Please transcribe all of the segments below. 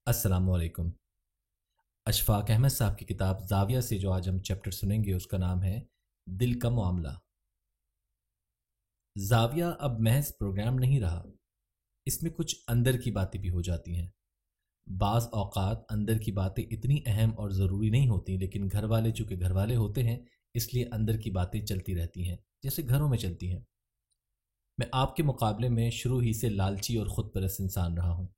अस्सलाम वालेकुम। अशफाक अहमद साहब की किताब ज़ाविया से जो आज हम चैप्टर सुनेंगे उसका नाम है दिल का मामला। ज़ाविया अब महज प्रोग्राम नहीं रहा, इसमें कुछ अंदर की बातें भी हो जाती हैं। बाज़ औक़ात अंदर की बातें इतनी अहम और ज़रूरी नहीं होती, लेकिन घर वाले चूँकि घर वाले होते हैं इसलिए अंदर की बातें चलती रहती हैं, जैसे घरों में चलती हैं। मैं आपके मुकाबले में शुरू ही से लालची और ख़ुद परस्त इंसान रहा हूँ।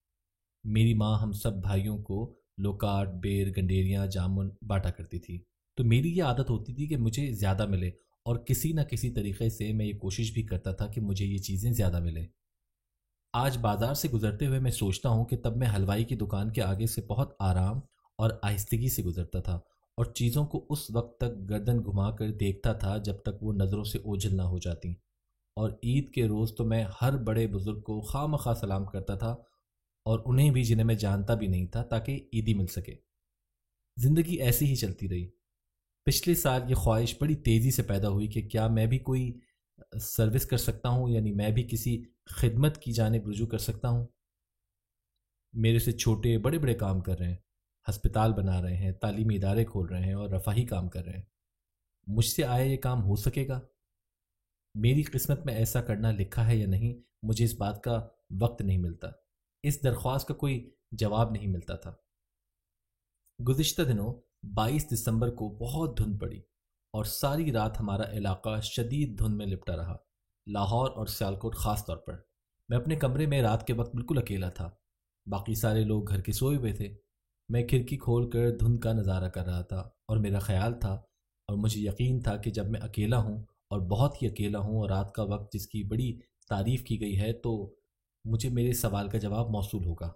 मेरी माँ हम सब भाइयों को लोकाट, बेर, गंडेरियाँ, जामुन बांटा करती थी। तो मेरी ये आदत होती थी कि मुझे ज़्यादा मिले, और किसी न किसी तरीके से मैं ये कोशिश भी करता था कि मुझे ये चीज़ें ज़्यादा मिले। आज बाज़ार से गुज़रते हुए मैं सोचता हूँ कि तब मैं हलवाई की दुकान के आगे से बहुत आराम और आहिस्तगी से गुज़रता था और चीज़ों को उस वक्त तक गर्दन घुमा कर देखता था जब तक वो नज़रों से ओझल ना हो जाती। और ईद के रोज़ तो मैं हर बड़े बुज़ुर्ग को खामखा सलाम करता था, और उन्हें भी जिन्हें मैं जानता भी नहीं था, ताकि ईदी मिल सके। ज़िंदगी ऐसी ही चलती रही। पिछले साल ये ख्वाहिश बड़ी तेज़ी से पैदा हुई कि क्या मैं भी कोई सर्विस कर सकता हूँ, यानी मैं भी किसी खिदमत की जानिब रुजू कर सकता हूँ। मेरे से छोटे बड़े बड़े काम कर रहे हैं, हस्पताल बना रहे हैं, तालीमी इदारे खोल रहे हैं और रफ़ाही काम कर रहे हैं। मुझसे आया ये काम हो सकेगा? मेरी किस्मत में ऐसा करना लिखा है या नहीं, मुझे इस बात का वक्त नहीं मिलता। इस दरख्वास्त का कोई जवाब नहीं मिलता था। गुज़िश्ता दिनों 22 दिसंबर को बहुत धुंध पड़ी और सारी रात हमारा इलाका शदीद धुंध में लिपटा रहा, लाहौर और सियालकोट ख़ास तौर पर। मैं अपने कमरे में रात के वक्त बिल्कुल अकेला था, बाकी सारे लोग घर के सोए हुए थे। मैं खिड़की खोल कर धुंध का नज़ारा कर रहा था और मेरा ख्याल था और मुझे यकीन था कि जब मैं अकेला हूँ और बहुत ही अकेला हूँ और रात का वक्त जिसकी बड़ी तारीफ़ की गई है, तो मुझे मेरे सवाल का जवाब मौसूल होगा।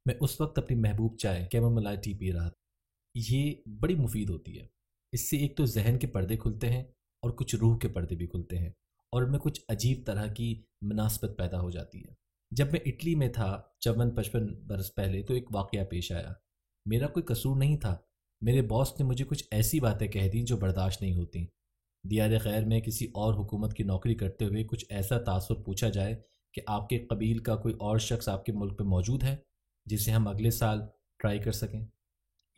मैं उस वक्त अपनी महबूब चाय कैमोमाइल टी पी रहा था। ये बड़ी मुफीद होती है। इससे एक तो जहन के पर्दे खुलते हैं और कुछ रूह के पर्दे भी खुलते हैं, और उनमें कुछ अजीब तरह की मुनासबत पैदा हो जाती है। जब मैं इटली में था 54-55 बरस पहले, तो एक वाक़या पेश आया। मेरा कोई कसूर नहीं था। मेरे बॉस ने मुझे कुछ ऐसी बातें कह दी जो बर्दाश्त नहीं होती। दियार खैर में किसी और हुकूमत की नौकरी करते हुए कुछ ऐसा तासुर पूछा जाए कि आपके कबील का कोई और शख्स आपके मुल्क में मौजूद है जिसे हम अगले साल ट्राई कर सकें।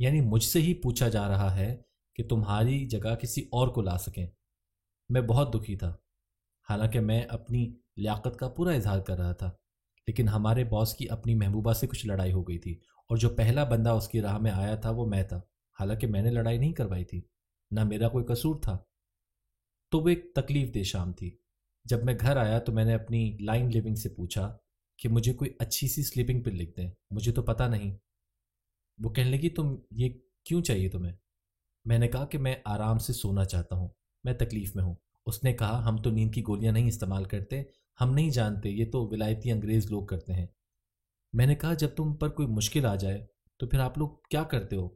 यानी मुझसे ही पूछा जा रहा है कि तुम्हारी जगह किसी और को ला सकें। मैं बहुत दुखी था, हालांकि मैं अपनी लियाकत का पूरा इजहार कर रहा था। लेकिन हमारे बॉस की अपनी महबूबा से कुछ लड़ाई हो गई थी, और जो पहला बंदा उसकी राह में आया था वो मैं था, हालांकि मैंने लड़ाई नहीं करवाई थी, ना मेरा कोई कसूर था। तो वो एक तकलीफ दे शाम थी। जब मैं घर आया तो मैंने अपनी लाइन लिविंग से पूछा कि मुझे कोई अच्छी सी स्लीपिंग पिल लिख दें, मुझे तो पता नहीं। वो कहने लगी, तुम ये क्यों चाहिए तुम्हें? मैंने कहा कि मैं आराम से सोना चाहता हूँ, मैं तकलीफ़ में हूँ। उसने कहा, हम तो नींद की गोलियाँ नहीं इस्तेमाल करते, हम नहीं जानते, ये तो विलायती अंग्रेज़ लोग करते हैं। मैंने कहा, जब तुम पर कोई मुश्किल आ जाए तो फिर आप लोग क्या करते हो?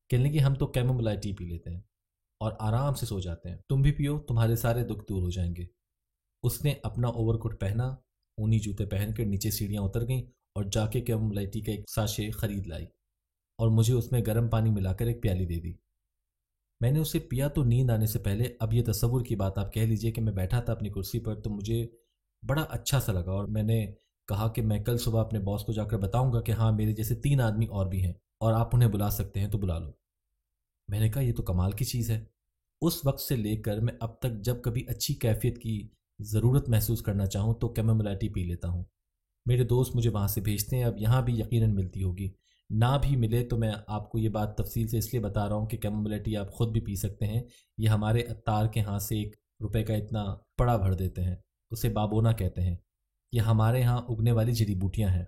कहने लगी, हम तो कैमोमाइल टी पी लेते हैं और आराम से सो जाते हैं। तुम भी पियो, तुम्हारे सारे दुख दूर हो जाएंगे। उसने अपना ओवरकोट पहना, ऊनी जूते पहनकर नीचे सीढ़ियाँ उतर गई और जाके कैमोमाइल टी का एक साशे खरीद लाई और मुझे उसमें गर्म पानी मिलाकर एक प्याली दे दी। मैंने उसे पिया तो नींद आने से पहले, अब ये तसव्वुर की बात आप कह लीजिए कि मैं बैठा था अपनी कुर्सी पर, तो मुझे बड़ा अच्छा सा लगा और मैंने कहा कि मैं कल सुबह अपने बॉस को जाकर बताऊंगा कि हाँ, मेरे जैसे 3 आदमी और भी हैं और आप उन्हें बुला सकते हैं तो बुला लो। मैंने कहा, ये तो कमाल की चीज़ है। उस वक्त से लेकर मैं अब तक जब कभी अच्छी कैफियत की ज़रूरत महसूस करना चाहूँ तो कैमोमाइल टी पी लेता हूँ। मेरे दोस्त मुझे वहाँ से भेजते हैं, अब यहाँ भी यकीनन मिलती होगी। ना भी मिले तो मैं आपको ये बात तफसील से इसलिए बता रहा हूँ कि कैमोमाइल टी आप ख़ुद भी पी सकते हैं। ये हमारे अत्तार के यहाँ से ₹1 का इतना पड़ा भर देते हैं, उसे बाबोना कहते हैं। ये हमारे यहाँ उगने वाली जड़ी बूटियाँ हैं।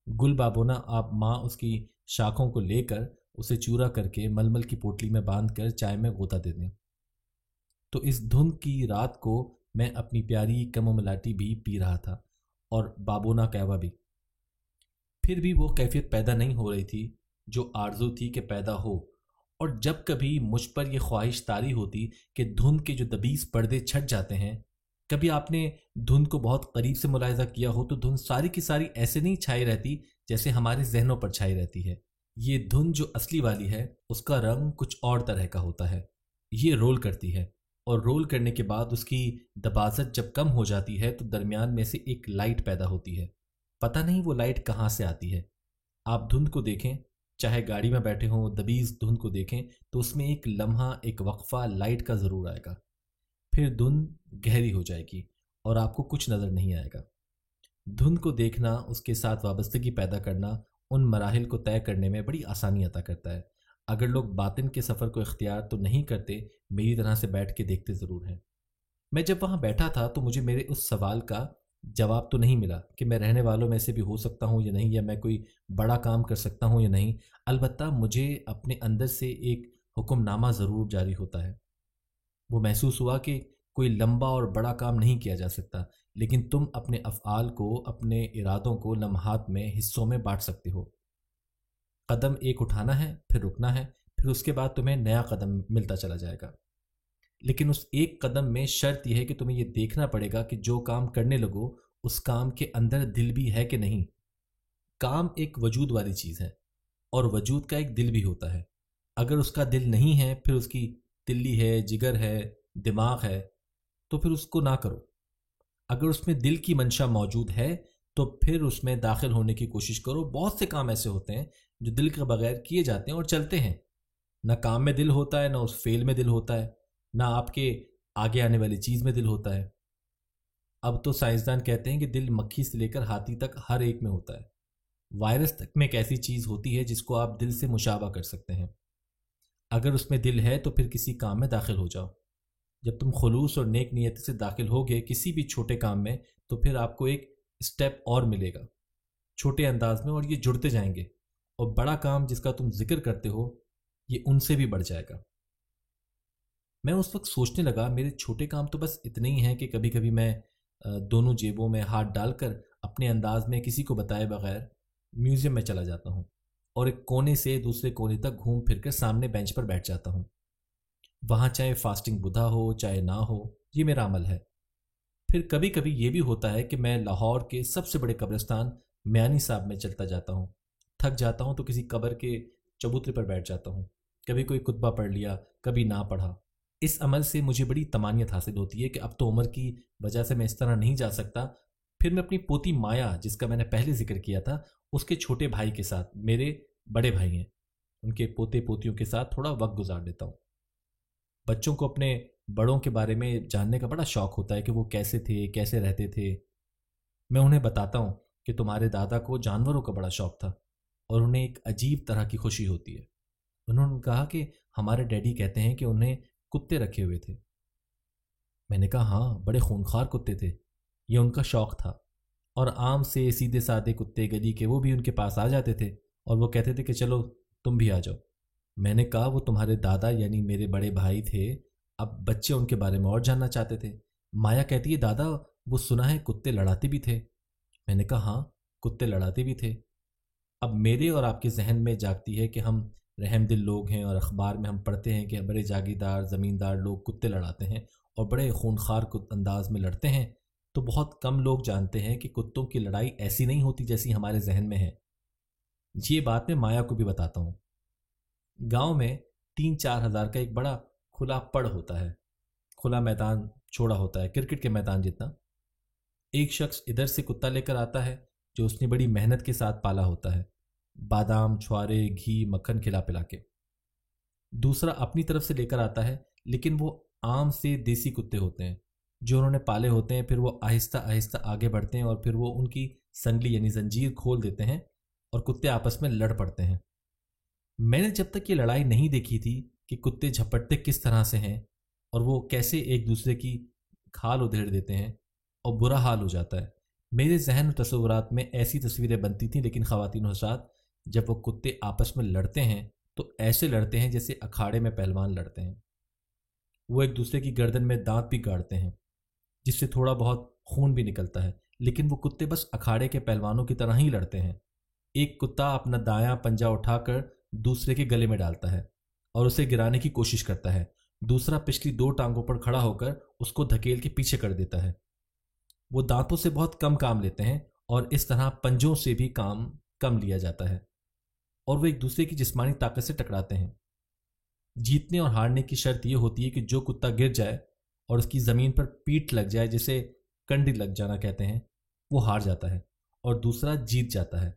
गुल बाबोना, आप माँ उसकी शाखों को लेकर उसे चूरा करके मलमल की पोटली में बांध कर चाय में गोता दे दें। तो इस धुंध की रात को मैं अपनी प्यारी कैमोमाइल टी भी पी रहा था और बाबोना कहवा भी। फिर भी वो कैफियत पैदा नहीं हो रही थी जो आरजू थी कि पैदा हो। और जब कभी मुझ पर यह ख्वाहिश तारी होती कि धुंध के जो दबीज पर्दे छट जाते हैं, कभी आपने धुंध को बहुत करीब से मुलाहिजा किया हो तो धुंध सारी की सारी ऐसे नहीं छाई रहती जैसे हमारे जहनों पर छाई रहती है। ये धुंध जो असली वाली है उसका रंग कुछ और तरह का होता है। ये रोल करती है और रोल करने के बाद उसकी दबाजत जब कम हो जाती है तो दरमियान में से एक लाइट पैदा होती है। पता नहीं वो लाइट कहाँ से आती है। آپ دھند کو دیکھیں، چاہے گاڑی میں بیٹھے ہوں، دبیز دھند کو دیکھیں تو اس میں ایک لمحہ، ایک وقفہ لائٹ کا ضرور آئے گا، پھر دھند گہری ہو جائے گی اور آپ کو کچھ نظر نہیں آئے گا۔ دھند کو دیکھنا، اس کے ساتھ وابستگی پیدا کرنا، ان مراحل کو طے کرنے میں بڑی آسانی عطا کرتا ہے۔ اگر لوگ باطن کے سفر کو اختیار تو نہیں کرتے، میری طرح سے بیٹھ کے دیکھتے ضرور ہیں۔ میں جب وہاں بیٹھا تھا تو مجھے میرے اس سوال کا جواب تو نہیں ملا کہ میں رہنے والوں میں سے بھی ہو سکتا ہوں یا نہیں، یا میں کوئی بڑا کام کر سکتا ہوں یا نہیں۔ البتہ مجھے اپنے اندر سے ایک حکم نامہ ضرور جاری ہوتا ہے۔ وہ محسوس ہوا کہ کوئی لمبا اور بڑا کام نہیں کیا جا سکتا، لیکن تم اپنے افعال کو، اپنے ارادوں کو لمحات میں، حصوں میں بانٹ سکتے ہو۔ قدم ایک اٹھانا ہے، پھر رکنا ہے، پھر اس کے بعد تمہیں نیا قدم ملتا چلا جائے گا۔ لیکن اس ایک قدم میں شرط یہ ہے کہ تمہیں یہ دیکھنا پڑے گا کہ جو کام کرنے لگو اس کام کے اندر دل بھی ہے کہ نہیں۔ کام ایک وجود والی چیز ہے، اور وجود کا ایک دل بھی ہوتا ہے۔ اگر اس کا دل نہیں ہے، پھر اس کی تلی ہے، جگر ہے، دماغ ہے، تو پھر اس کو نہ کرو۔ اگر اس میں دل کی منشا موجود ہے تو پھر اس میں داخل ہونے کی کوشش کرو۔ بہت سے کام ایسے ہوتے ہیں جو دل کے بغیر کیے جاتے ہیں اور چلتے ہیں۔ نہ کام میں دل ہوتا ہے، نہ اس فعل میں دل ہوتا ہے، نہ آپ کے آگے آنے والی چیز میں دل ہوتا ہے۔ اب تو سائنسدان کہتے ہیں کہ دل مکھی سے لے کر ہاتھی تک ہر ایک میں ہوتا ہے۔ وائرس تک میں ایک ایسی چیز ہوتی ہے جس کو آپ دل سے مشابہ کر سکتے ہیں۔ اگر اس میں دل ہے تو پھر کسی کام میں داخل ہو جاؤ۔ جب تم خلوص اور نیک نیتی سے داخل ہوگے کسی بھی چھوٹے کام میں، تو پھر آپ کو ایک اسٹیپ اور ملے گا چھوٹے انداز میں، اور یہ جڑتے جائیں گے، اور بڑا کام جس کا تم ذکر کرتے ہو یہ ان سے بھی بڑھ جائے گا۔ میں اس وقت سوچنے لگا میرے چھوٹے کام تو بس اتنے ہی ہیں کہ کبھی کبھی میں دونوں جیبوں میں ہاتھ ڈال کر اپنے انداز میں کسی کو بتائے بغیر میوزیم میں چلا جاتا ہوں اور ایک کونے سے دوسرے کونے تک گھوم پھر کر سامنے بینچ پر بیٹھ جاتا ہوں۔ وہاں چاہے فاسٹنگ بدھا ہو چاہے نہ ہو، یہ میرا عمل ہے۔ پھر کبھی کبھی یہ بھی ہوتا ہے کہ میں لاہور کے سب سے بڑے قبرستان میانی صاحب میں چلتا جاتا ہوں۔ تھک جاتا ہوں تو کسی قبر کے چبوترے پر بیٹھ جاتا ہوں، کبھی کوئی خطبہ پڑھ لیا، کبھی نہ پڑھا۔ اس عمل سے مجھے بڑی طمانیت حاصل ہوتی ہے کہ اب تو عمر کی وجہ سے میں اس طرح نہیں جا سکتا۔ پھر میں اپنی پوتی مایا، جس کا میں نے پہلے ذکر کیا تھا، اس کے چھوٹے بھائی کے ساتھ، میرے بڑے بھائی ہیں، ان کے پوتے پوتیوں کے ساتھ تھوڑا وقت گزار دیتا ہوں۔ بچوں کو اپنے بڑوں کے بارے میں جاننے کا بڑا شوق ہوتا ہے کہ وہ کیسے تھے، کیسے رہتے تھے۔ میں انہیں بتاتا ہوں کہ تمہارے دادا کو جانوروں کا بڑا شوق تھا، اور انہیں ایک عجیب طرح کی خوشی ہوتی ہے۔ انہوں نے کہا کہ ہمارے ڈیڈی کہتے ہیں کہ انہیں کتے رکھے ہوئے تھے۔ میں نے کہا ہاں، بڑے خونخوار کتے تھے، یہ ان کا شوق تھا، اور عام سے سیدھے سادے کتے گلی کے وہ بھی ان کے پاس آ جاتے تھے اور وہ کہتے تھے کہ چلو تم بھی آ جاؤ۔ میں نے کہا وہ تمہارے دادا یعنی میرے بڑے بھائی تھے، اب بچے ان کے بارے میں اور جاننا چاہتے تھے۔ مایا کہتی ہے دادا وہ سنا ہے کتے لڑاتے بھی تھے۔ میں نے کہا ہاں، کتے لڑاتے بھی تھے۔ اب میرے اور آپ کے ذہن میں جاگتی ہے کہ ہم رحم دل لوگ ہیں، اور اخبار میں ہم پڑھتے ہیں کہ بڑے جاگیردار زمیندار لوگ کتے لڑاتے ہیں اور بڑے خونخوار انداز میں لڑتے ہیں، تو بہت کم لوگ جانتے ہیں کہ کتوں کی لڑائی ایسی نہیں ہوتی جیسی ہمارے ذہن میں ہے۔ یہ بات میں مایا کو بھی بتاتا ہوں۔ گاؤں میں 3-4 ہزار کا ایک بڑا کھلا پڑ ہوتا ہے، کھلا میدان چھوڑا ہوتا ہے، کرکٹ کے میدان جتنا۔ ایک شخص ادھر سے کتا لے کر آتا ہے جو اس نے بڑی محنت کے ساتھ پالا ہوتا ہے، بادام چھوارے گھی مکھن کھلا پلا کے۔ دوسرا اپنی طرف سے لے کر آتا ہے، لیکن وہ عام سے دیسی کتے ہوتے ہیں جو انہوں نے پالے ہوتے ہیں۔ پھر وہ آہستہ آہستہ آگے بڑھتے ہیں اور پھر وہ ان کی سنگلی یعنی زنجیر کھول دیتے ہیں اور کتے آپس میں لڑ پڑتے ہیں۔ میں نے جب تک یہ لڑائی نہیں دیکھی تھی کہ کتے جھپٹتے کس طرح سے ہیں اور وہ کیسے ایک دوسرے کی کھال ادھیڑ دیتے ہیں اور برا حال ہو جاتا ہے، میرے ذہن و تصورات میں ایسی تصویریں بنتی تھیں۔ لیکن خواتین و حضرات، جب وہ کتے آپس میں لڑتے ہیں تو ایسے لڑتے ہیں جیسے اکھاڑے میں پہلوان لڑتے ہیں۔ وہ ایک دوسرے کی گردن میں دانت بھی گاڑتے ہیں جس سے تھوڑا بہت خون بھی نکلتا ہے، لیکن وہ کتے بس اکھاڑے کے پہلوانوں کی طرح ہی لڑتے ہیں۔ ایک کتا اپنا دایاں پنجہ اٹھا کر دوسرے کے گلے میں ڈالتا ہے اور اسے گرانے کی کوشش کرتا ہے، دوسرا پچھلی 2 ٹانگوں پر کھڑا ہو کر اس کو دھکیل کے پیچھے کر دیتا ہے۔ وہ دانتوں سے بہت کم کام لیتے ہیں اور اس طرح پنجوں سے بھی کام کم لیا جاتا ہے، اور وہ ایک دوسرے کی جسمانی طاقت سے ٹکراتے ہیں۔ جیتنے اور ہارنے کی شرط یہ ہوتی ہے کہ جو کتا گر جائے اور اس کی زمین پر پیٹھ لگ جائے، جسے کنڈی لگ جانا کہتے ہیں، وہ ہار جاتا ہے اور دوسرا جیت جاتا ہے۔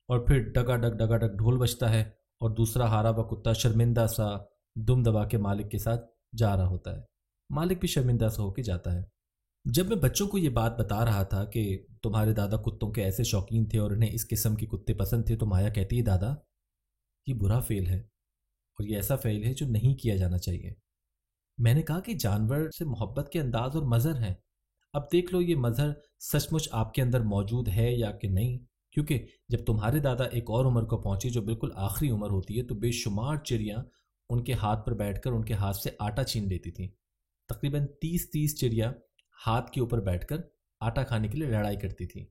और फिर डगा डग ढोल बजता है और दूसरा हारा हुआ कुत्ता शर्मिंदा सा दुम दबा के मालिक के साथ जा रहा होता है। मालिक भी शर्मिंदा सा होके जाता है। जब मैं बच्चों को ये बात बता रहा था कि तुम्हारे दादा कुत्तों के ऐसे शौकीन थे और उन्हें इस किस्म के कुत्ते पसंद थे, तो माया कहती है, दादा ये बुरा फेल है और ये ऐसा फेल है जो नहीं किया जाना चाहिए। मैंने कहा कि जानवर से मोहब्बत के अंदाज और मज़हर हैं। अब देख लो ये मज़हर सचमुच आपके अंदर मौजूद है या कि नहीं, क्योंकि जब तुम्हारे दादा एक और उम्र को पहुंचे जो बिल्कुल आखिरी उम्र होती है, तो बेशुमार चिड़ियाँ उनके हाथ पर बैठकर उनके हाथ से आटा छीन लेती थीं। तकरीबन 30 चिड़ियाँ हाथ के ऊपर बैठकर आटा खाने के लिए लड़ाई करती थीं।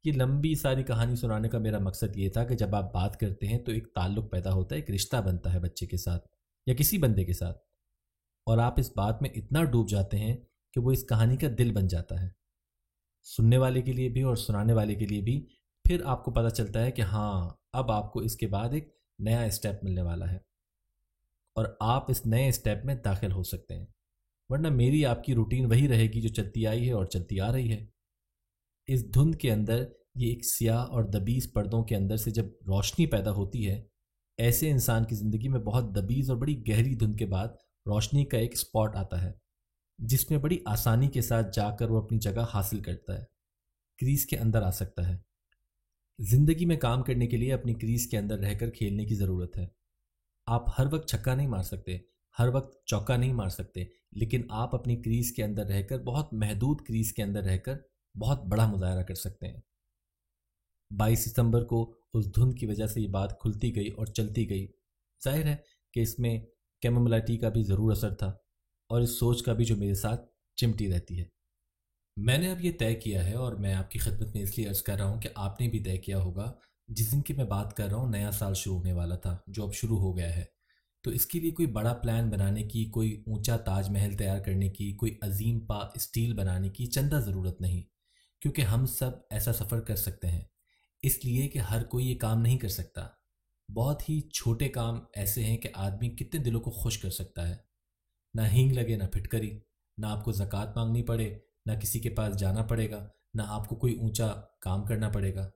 ये लंबी सारी कहानी सुनाने का मेरा मकसद ये था कि जब आप बात करते हैं तो एक ताल्लुक़ पैदा होता है, एक रिश्ता बनता है बच्चे के साथ या किसी बंदे के साथ, और आप इस बात में इतना डूब जाते हैं कि वो इस कहानी का दिल बन जाता है, सुनने वाले के लिए भी और सुनाने वाले के लिए भी। फिर आपको पता चलता है कि हाँ, अब आपको इसके बाद एक नया स्टेप मिलने वाला है और आप इस नए स्टेप में दाखिल हो सकते हैं, वरना मेरी आपकी रूटीन वही रहेगी जो चलती आई है और चलती आ रही है। इस धुंध के अंदर, ये एक सियाह और दबीज पर्दों के अंदर से जब रोशनी पैदा होती है, ऐसे इंसान की ज़िंदगी में बहुत दबीज और बड़ी गहरी धुंध के बाद रोशनी का एक स्पॉट आता है जिसमें बड़ी आसानी के साथ जाकर वो अपनी जगह हासिल करता है, क्रीज के अंदर आ सकता है। ज़िंदगी में काम करने के लिए अपनी क्रीज के अंदर रहकर खेलने की ज़रूरत है। आप हर वक्त छक्का नहीं मार सकते, हर वक्त चौका नहीं मार सकते, लेकिन आप अपनी क्रीज के अंदर रहकर, बहुत महदूद क्रीज के अंदर रहकर बहुत बड़ा मुजाहरा कर सकते हैं। 22 सितंबर को उस धुंध की वजह से ये बात खुलती गई और चलती गई। जाहिर है कि इसमें कैमोमिला टी का भी ज़रूर असर था और इस सोच का भी जो मेरे साथ चिमटी रहती है। मैंने अब ये तय किया है और मैं आपकी खिदमत में इसलिए अर्ज़ कर रहा हूँ कि आपने भी तय किया होगा। जिस दिन की मैं बात कर रहा हूँ, नया साल शुरू होने वाला था जो अब शुरू हो गया है, तो इसके लिए कोई बड़ा प्लान बनाने की, कोई ऊंचा ताजमहल तैयार करने की, कोई अजीम पा स्टील बनाने की चंदा ज़रूरत नहीं, क्योंकि हम सब ऐसा सफ़र कर सकते हैं। इसलिए कि हर कोई ये काम नहीं कर सकता। बहुत ही छोटे काम ऐसे हैं कि आदमी कितने दिलों को खुश कर सकता है। ना हींग लगे, ना फिटकरी, ना आपको ज़कात मांगनी पड़े, ना किसी के पास जाना पड़ेगा, ना आपको कोई ऊंचा काम करना पड़ेगा।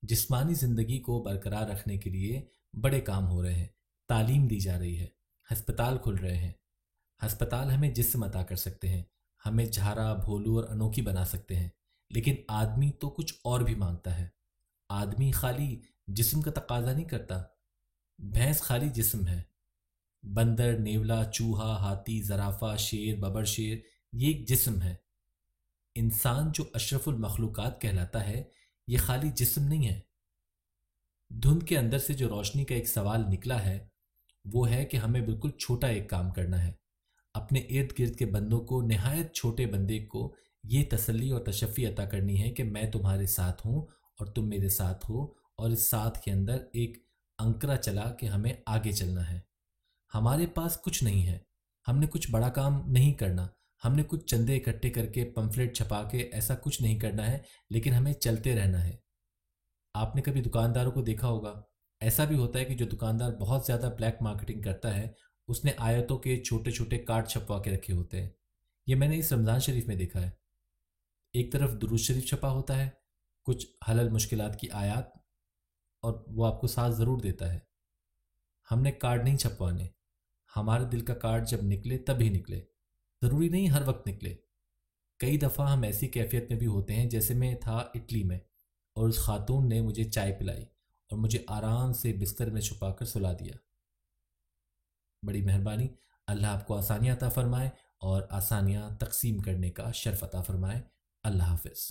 जिस्मानी ज़िंदगी को बरकरार रखने के लिए बड़े काम हो रहे हैं, तालीम दी जा रही है, हस्पताल खुल रहे हैं। हस्पताल हमें जिस्म अता कर सकते हैं, हमें झारा भोलू और अनोखी बना सकते हैं, लेकिन आदमी तो कुछ और भी मांगता है। आदमी खाली जिस्म का तकाजा नहीं करता, भैंस खाली जिस्म है। बंदर, नेवला, चूहा, हाथी, जराफा, शेर, बबर शेर, ये एक जिस्म है। इंसान जो अशरफुल मखलूकात कहलाता है, ये खाली जिस्म नहीं है। धुंध के अंदर से जो रोशनी का एक सवाल निकला है, वो है कि हमें बिल्कुल छोटा एक काम करना है। अपने इर्द गिर्द के बंदों को, निहायत छोटे बंदे को, ये तसल्ली और तशफ़ी अता करनी है कि मैं तुम्हारे साथ हूँ और तुम मेरे साथ हो, और इस साथ के अंदर एक अंकरा चला कि हमें आगे चलना है। हमारे पास कुछ नहीं है, हमने कुछ बड़ा काम नहीं करना, हमने कुछ चंदे इकट्ठे करके पंफलेट छपा के ऐसा कुछ नहीं करना है, लेकिन हमें चलते रहना है। आपने कभी दुकानदारों को देखा होगा, ऐसा भी होता है कि जो दुकानदार बहुत ज़्यादा ब्लैक मार्केटिंग करता है, उसने आयतों के छोटे छोटे कार्ड छपवा के रखे होते हैं। ये मैंने इस रमज़ान शरीफ में देखा है। एक तरफ दुरूद शरीफ छपा होता है, कुछ हलल मुश्किलात की आयत, और वो आपको साथ ज़रूर देता है। हमने कार्ड नहीं छपवाने, हमारे दिल का कार्ड जब निकले तभी निकले, ज़रूरी नहीं हर वक्त निकले। कई दफ़ा हम ऐसी कैफियत में भी होते हैं, जैसे मैं था इटली में और उस खातून ने मुझे चाय पिलाई और मुझे आराम से बिस्तर में छुपा कर सुला दिया। बड़ी मेहरबानी। अल्लाह आपको आसानियाँ अता फरमाए और आसानियाँ तकसीम करने का शर्फ अता फरमाए। अल्लाह हाफ़िज़।